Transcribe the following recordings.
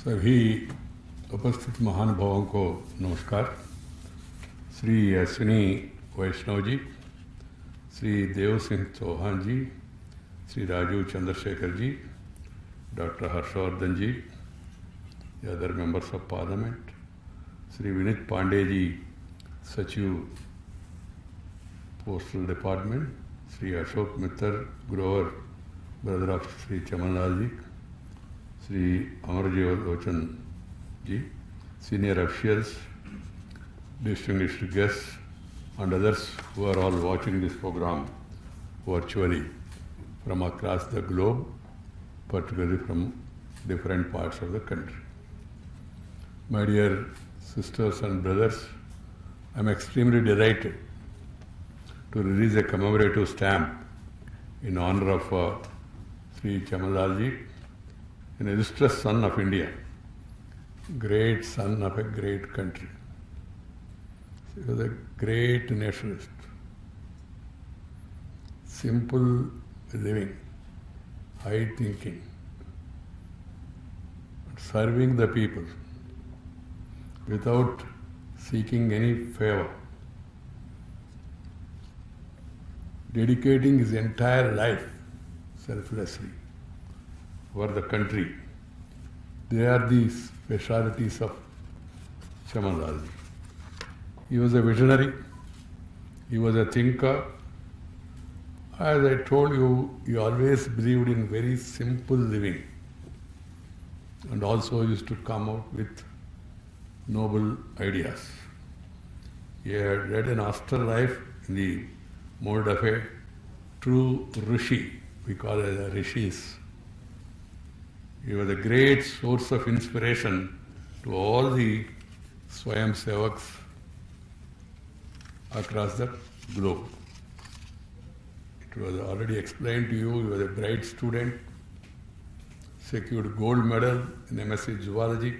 सभी उपस्थित महानुभावों को नमस्कार। Shri Ashwini Vaishnaw ji, Shri Dev Singh Chauhan ji, Shri Rajeev Chandrasekhar ji, doctor Harshvardhan ji, other members of parliament, Shri Vineet Pandey ji, सचिव postal department, Shri Ashok Mittar Grover, brother of Shri Chamanlal ji, Shri Amarjeev Lochan ji, senior officials, distinguished guests, and others who are all watching this program virtually from across the globe, particularly from different parts of the country. My dear sisters and brothers, I am extremely delighted to release a commemorative stamp in honor of Sri Chamanlal ji, an illustrious son of India, great son of a great country. He was a great nationalist, simple living, high thinking, serving the people without seeking any favor, dedicating his entire life selflessly for the country. They are the specialities of Chamanlal ji. He was a visionary, he was a thinker. As I told you, he always believed in very simple living and also used to come out with noble ideas. He had led an austere life in the mode of a true rishi, we call it the rishis. He was a great source of inspiration to all the Swayam Sevaks across the globe. It was already explained to you, he was a bright student, secured gold medal in MSc Zoology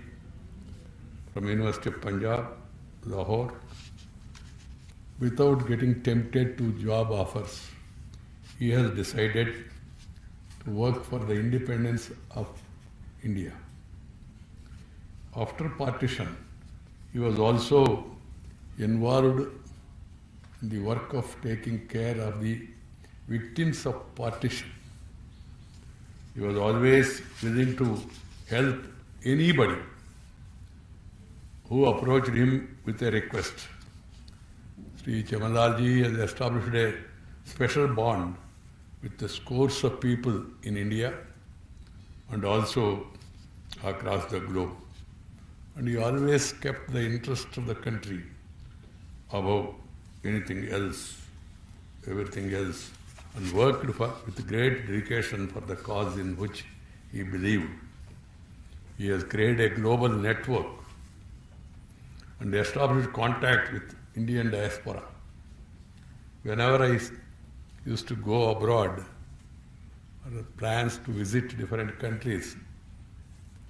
from University of Punjab, Lahore. Without getting tempted to job offers, he has decided to work for the independence of India. After partition, he was also involved in the work of taking care of the victims of partition. He was always willing to help anybody who approached him with a request. Sri Chamanlal ji has established a special bond with the scores of people in India and also across the globe. And he always kept the interest of the country above anything else, everything else, and worked with great dedication for the cause in which he believed. He has created a global network and established contact with Indian diaspora. Whenever I used to go abroad, or plans to visit different countries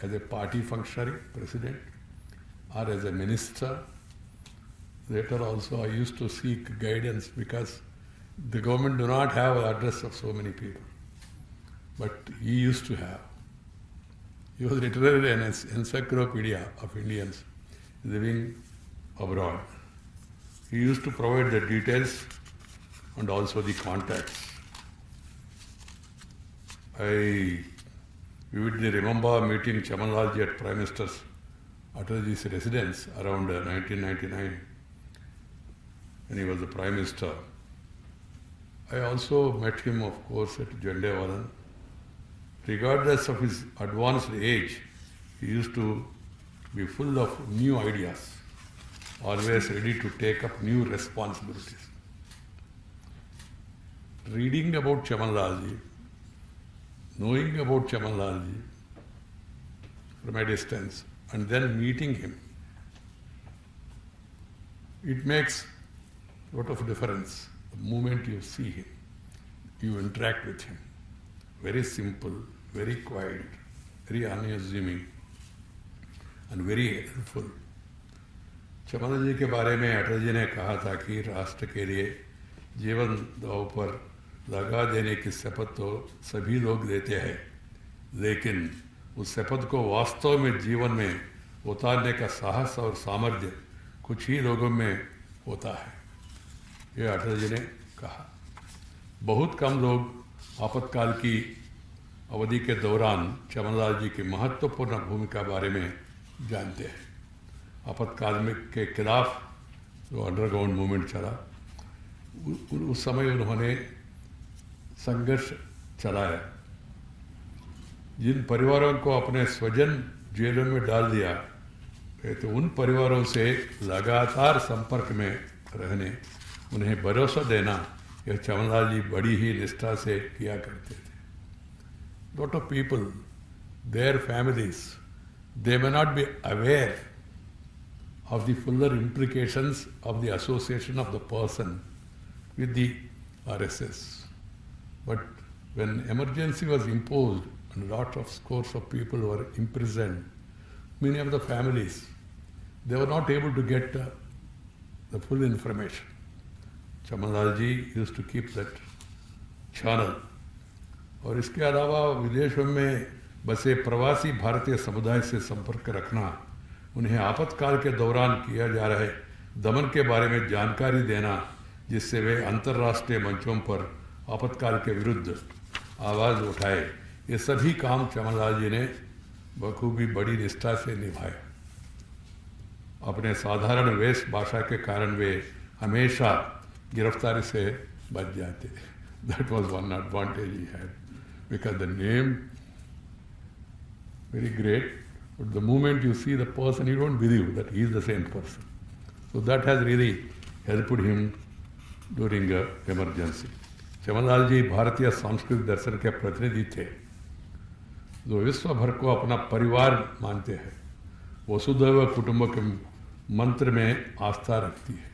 as a party functionary, president, or as a minister, later also I used to seek guidance because the government do not have the address of so many people. But he used to have. He was literally an encyclopedia of Indians living abroad. He used to provide the details and also the contacts. I vividly remember meeting Chamanlal ji at Prime Minister Atalji's residence around 1999 when he was the Prime Minister. I also met him, of course, at Jhandewalan. Regardless of his advanced age, he used to be full of new ideas, always ready to take up new responsibilities. Reading about Chamanlal ji, knowing about Chamanlal ji from a distance, and then meeting him, it makes a lot of difference. The moment you see him, you interact with him. Very simple, very quiet, very unassuming, and very helpful. चमन जी के बारे में अटल जी ने कहा था कि राष्ट्र के लिए जीवन दांव पर लगा देने की शपथ तो सभी लोग देते हैं, लेकिन उस शपथ को वास्तव में जीवन में उतारने का साहस और सामर्थ्य कुछ ही लोगों में होता है, ये अटल जी ने कहा। बहुत कम लोग आपातकाल की अवधि के दौरान चमनलाल जी की महत्वपूर्ण भूमिका बारे में जानते हैं। आपातकाल में के खिलाफ जो अंडरग्राउंड मूवमेंट चला, उस समय उन्होंने संघर्ष चलाया। जिन परिवारों को अपने स्वजन जेलों में डाल दिया गए, तो उन परिवारों से लगातार संपर्क में रहने, उन्हें भरोसा देना, यह चमनलाल जी बड़ी ही निष्ठा से किया करते थे। Lot of people, their families, they may not be aware of the fuller implications of the association of the person with the RSS. But when emergency was imposed and lots of scores of people were imprisoned, many of the families, they were not able to get the full information. Chamanlal ji used to keep that channel. और इसके अलावा विदेशों में बसे प्रवासी भारतीय समुदाय से संपर्क रखना, उन्हें आपातकाल के दौरान किया जा रहे दमन के बारे में जानकारी देना, जिससे वे अंतर्राष्ट्रीय मंचों पर आपातकाल के विरुद्ध आवाज़ उठाए, ये सभी काम चमनलाल जी ने बखूबी बड़ी निष्ठा से निभाए। अपने साधारण वेश भाषा के कारण वे हमेशा गिरफ्तारी से बच जाते। That was one advantage he had, because the name very great, but the moment you see the person, you don't believe that he is the same person. So that has really helped him during an emergency. Chamanlal जी भारतीय सांस्कृतिक दर्शन के प्रतिनिधि थे, जो विश्व भर को अपना परिवार मानते हैं। वसुधैव कुटुंबकम मंत्र में आस्था रखती है।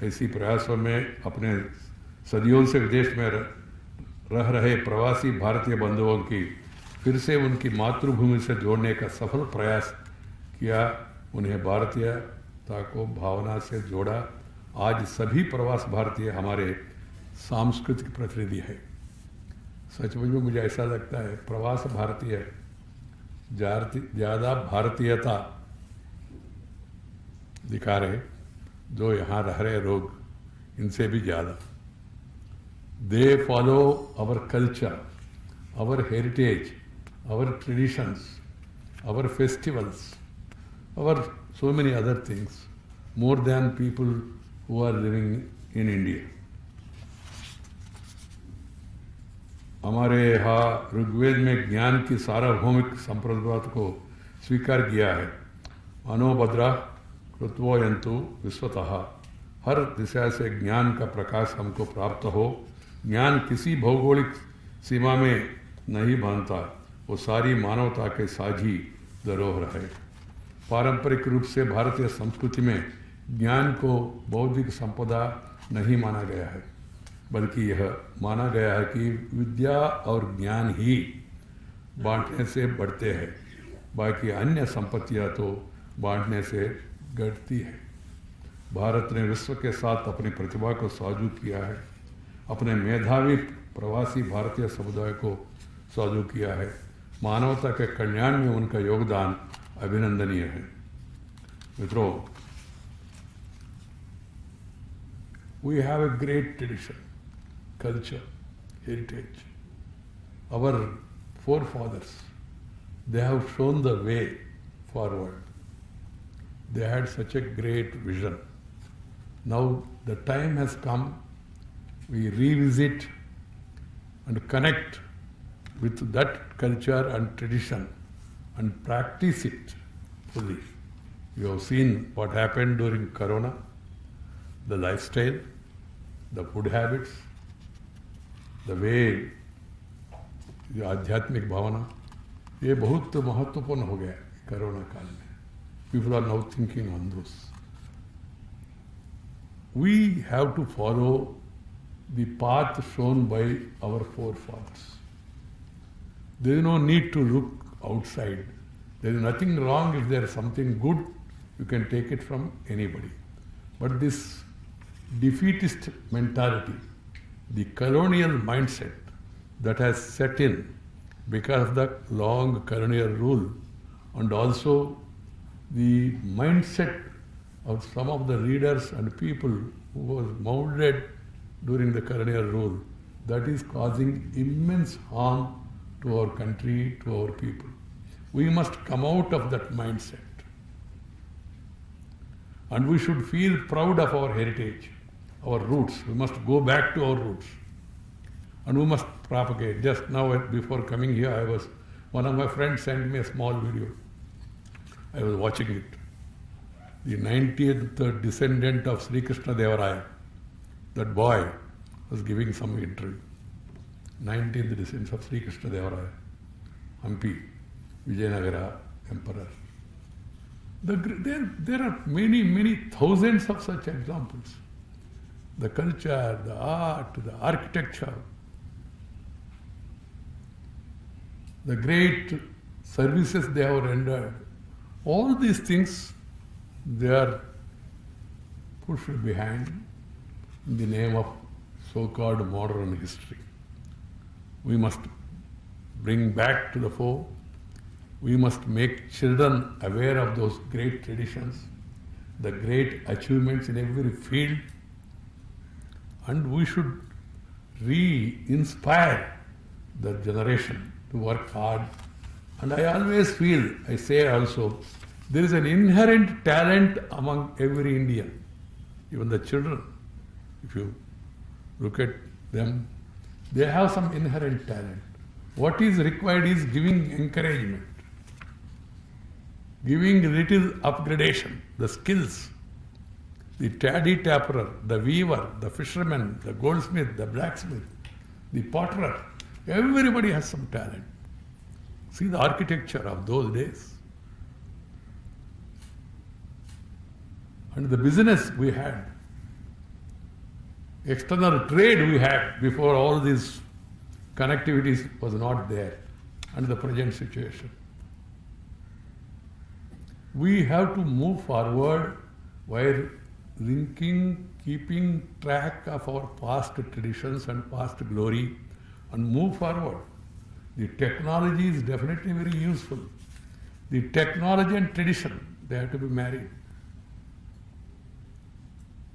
ऐसी प्रयासों में अपने सदियों से विदेश में रह रहे प्रवासी भारतीय बंधुओं की फिर से उनकी मातृभूमि से जोड़ने का सफल प्रयास किया, उन्हें भारतीयता को भावना से जोड़ा। आज सभी प्रवास भारतीय हमारे सांस्कृतिक प्रतिनिधि है। सचमुच में मुझे ऐसा लगता है प्रवास भारतीय ज़्यादा भारतीयता दिखा रहे, जो यहाँ रह रहे लोग इनसे भी ज़्यादा। They follow our culture, our heritage, our traditions, our festivals, our so many other things, more than people who are living in India. हमारे यहाँ ऋग्वेद में ज्ञान की सार्वभौमिक संप्रदाय को स्वीकार किया है। अनोभद्रा कृत्वयन्तु विश्वतः, हर दिशा से ज्ञान का प्रकाश हमको प्राप्त हो। ज्ञान किसी भौगोलिक सीमा में नहीं बांधता, वो सारी मानवता के साझी धरोहर है। पारंपरिक रूप से भारतीय संस्कृति में ज्ञान को बौद्धिक संपदा नहीं माना गया है, बल्कि यह माना गया है कि विद्या और ज्ञान ही बांटने से बढ़ते हैं, बाकी अन्य संपत्तियां तो बांटने से घटती है। भारत ने विश्व के साथ अपनी प्रतिभा को साझू किया है, अपने मेधावी प्रवासी भारतीय समुदाय को साझू किया है। मानवता के कल्याण में उनका योगदान अभिनंदनीय है। मित्रों, we have a great tradition, culture, heritage. Our forefathers, they have shown the way forward. They had such a great vision. Now the time has come, we revisit and connect with that culture and tradition and practice it fully. You have seen what happened during Corona, the lifestyle, the food habits, the way, जो आध्यात्मिक भावना, ये बहुत महत्वपूर्ण हो गया corona काल में. People are now thinking on those. We have to follow the path shown by our forefathers. There is no need to look outside. There is nothing wrong if there is something good, you can take it from anybody. But this defeatist mentality, the colonial mindset that has set in, because of the long colonial rule and also the mindset of some of the leaders and people who was molded during the colonial rule, that is causing immense harm to our country, to our people. We must come out of that mindset. And we should feel proud of our heritage, our roots. We must go back to our roots. And we must propagate. Just now, before coming here, one of my friends sent me a small video. I was watching it. The 90th descendant of Sri Krishna Deva Raya, that boy, was giving some interview. 19th descendant of Sri Krishna Deva Raya, Hampi, Vijayanagara emperor. There are many thousands of such examples. The culture, the art, the architecture, the great services they have rendered, all these things, they are pushed behind in the name of so-called modern history. We must bring back to the fore. We must make children aware of those great traditions, the great achievements in every field, and we should re-inspire the generation to work hard. And I always feel, I say also, there is an inherent talent among every Indian, even the children. If you look at them, they have some inherent talent. What is required is giving encouragement, giving little upgradation, the skills. The taddy tapperer, the weaver, the fisherman, the goldsmith, the blacksmith, the potterer, everybody has some talent. See the architecture of those days. And the business we had, external trade we had before all these connectivities was not there, and the present situation. We have to move forward while linking, keeping track of our past traditions and past glory, and move forward. The technology is definitely very useful. The technology and tradition, they have to be married,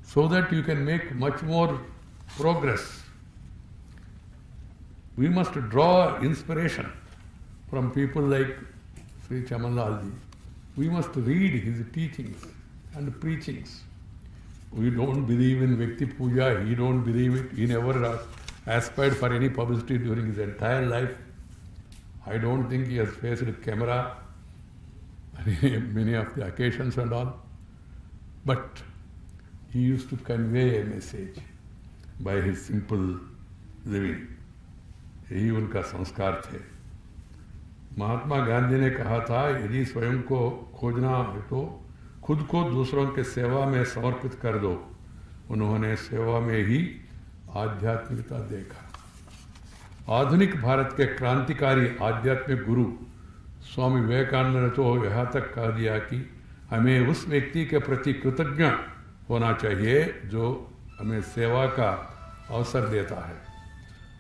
so that you can make much more progress. We must draw inspiration from people like Sri Chaman Lal Ji. We must read his teachings and preachings. We don't believe in Vyakti Puja, he don't believe it, he never aspired for any publicity during his entire life. I don't think he has faced a camera many of the occasions and all. But he used to convey a message by his simple living. यही उनका संस्कार थे. महात्मा गांधी ने कहा था, यदि स्वयं को खोजना है तो खुद को दूसरों के सेवा में समर्पित कर दो. उन्होंने सेवा में ही आध्यात्मिकता देखा. आधुनिक भारत के क्रांतिकारी आध्यात्मिक गुरु स्वामी विवेकानंद ने तो यहाँ तक कह दिया कि हमें उस व्यक्ति के प्रति कृतज्ञ होना चाहिए जो हमें सेवा का अवसर देता है.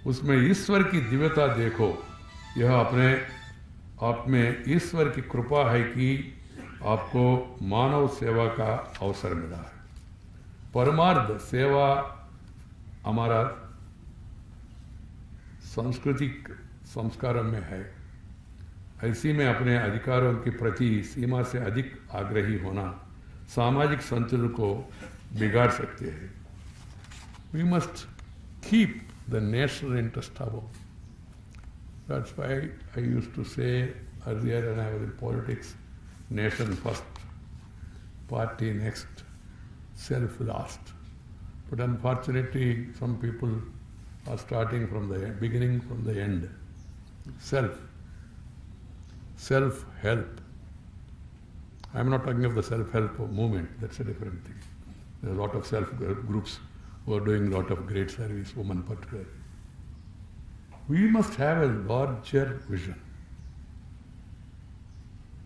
उसमें ईश्वर की दिव्यता देखो. यह अपने आप में ईश्वर की कृपा है कि आपको मानव सेवा का अवसर मिला है. परमार्थ सेवा हमारा सांस्कृतिक संस्कार में है. ऐसी में अपने अधिकारों के प्रति सीमा से अधिक आग्रही होना सामाजिक संतुलन को बिगाड़ सकते हैं. We must keep the national interest above. That's why I used to say earlier when I was in politics, nation first, party next, self last. But unfortunately, some people are starting from the beginning, from the end. Self-help. I'm not talking of the self-help movement, that's a different thing. There are a lot of self-help groups who are doing a lot of great service, women particularly. We must have a larger vision.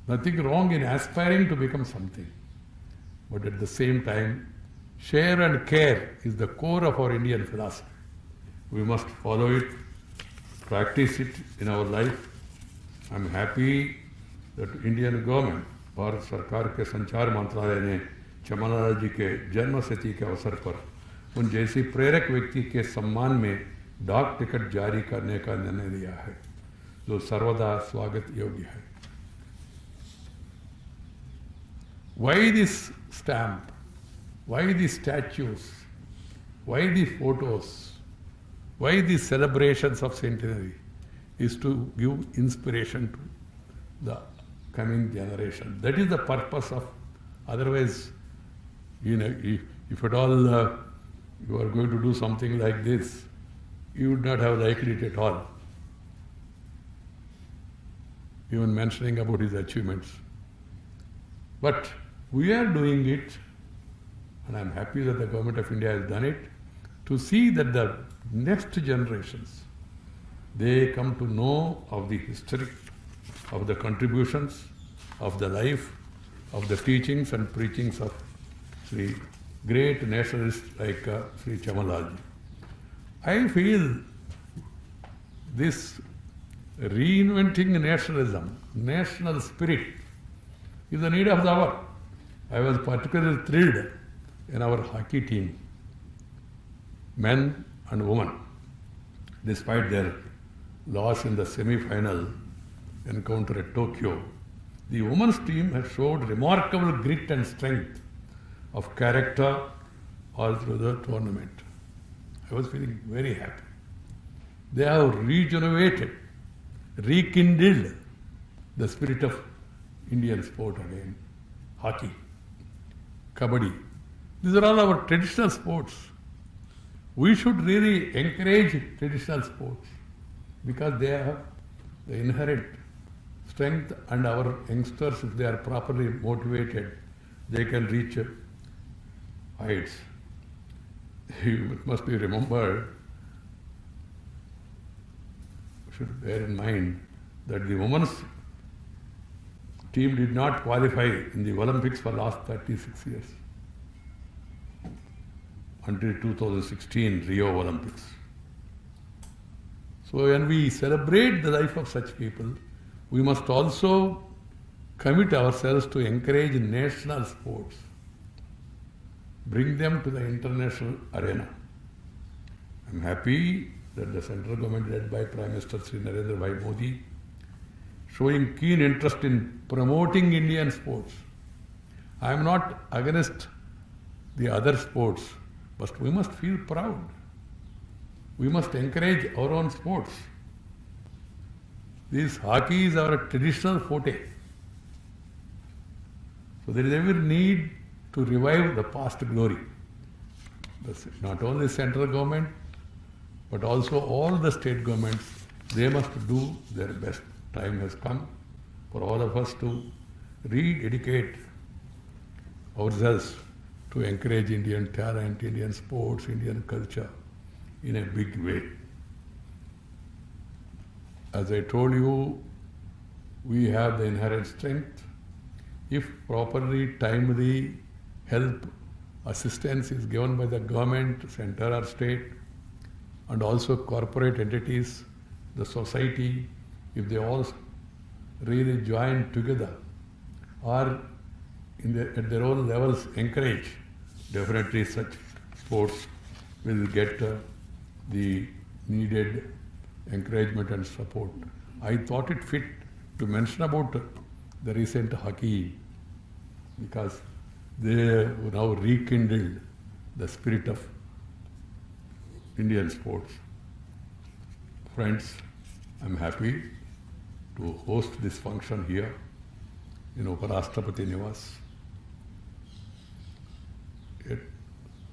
Nothing wrong in aspiring to become something. But at the same time, share and care is the core of our Indian philosophy. We must follow it, practice it in our life, I'm happy that Indian government, Bharat सरकार के संचार मंत्रालय ने चमनलाल जी के जन्म शती के अवसर पर उन जैसी प्रेरक व्यक्ति के सम्मान में डाक टिकट जारी करने का निर्णय लिया है, जो सर्वदा स्वागत योग्य है। Why this stamp? Why the statues? Why the photos? Why the celebrations of centenary? Is to give inspiration to the coming generation. That is the purpose of. Otherwise, if at all you are going to do something like this, you would not have liked it at all. Even mentioning about his achievements. But we are doing it, and I am happy that the Government of India has done it, to see that the next generations, they come to know of the history, of the contributions, of the life, of the teachings and preachings of Sri great nationalists like Sri Chamanlal ji. I feel this reinventing nationalism, national spirit, is the need of the hour. I was particularly thrilled in our hockey team, men and women, despite their loss in the semi-final encounter at Tokyo. The women's team has showed remarkable grit and strength of character all through the tournament. I was feeling very happy. They have regenerated, rekindled the spirit of Indian sport again. Hockey, kabaddi. These are all our traditional sports. We should really encourage traditional sports because they have the inherent strength, and our youngsters, if they are properly motivated, they can reach heights. It must be remembered, should bear in mind that the women's team did not qualify in the Olympics for last 36 years until 2016 Rio Olympics. So when we celebrate the life of such people, we must also commit ourselves to encourage national sports, bring them to the international arena. I am happy that the central government led by Prime Minister Sri Narendra Bhai Modi showing keen interest in promoting Indian sports. I am not against the other sports, but we must feel proud. We must encourage our own sports. This hockey is our traditional forte. So there is every need to revive the past glory. Not only central government, but also all the state governments, they must do their best. Time has come for all of us to rededicate ourselves to encourage Indian talent, Indian sports, Indian culture in a big way. As I told you, we have the inherent strength. If properly, timely help, assistance is given by the government, center or state, and also corporate entities, the society, if they all really join together or at their own levels encourage, definitely such sports will get the needed encouragement and support. I thought it fit to mention about the recent hockey because they now rekindled the spirit of Indian sports. Friends, I'm happy to host this function here in Uparashtrapati Niwas at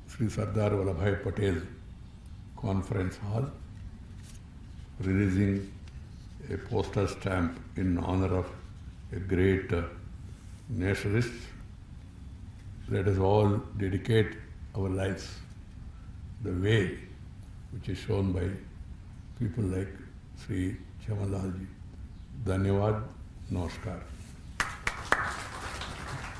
Sri Sardar Vallabhbhai Patel Conference Hall, releasing a postal stamp in honor of a great nationalist. Let us all dedicate our lives the way which is shown by people like Sri Chamanlal ji. Dhanyavad, Namaskar.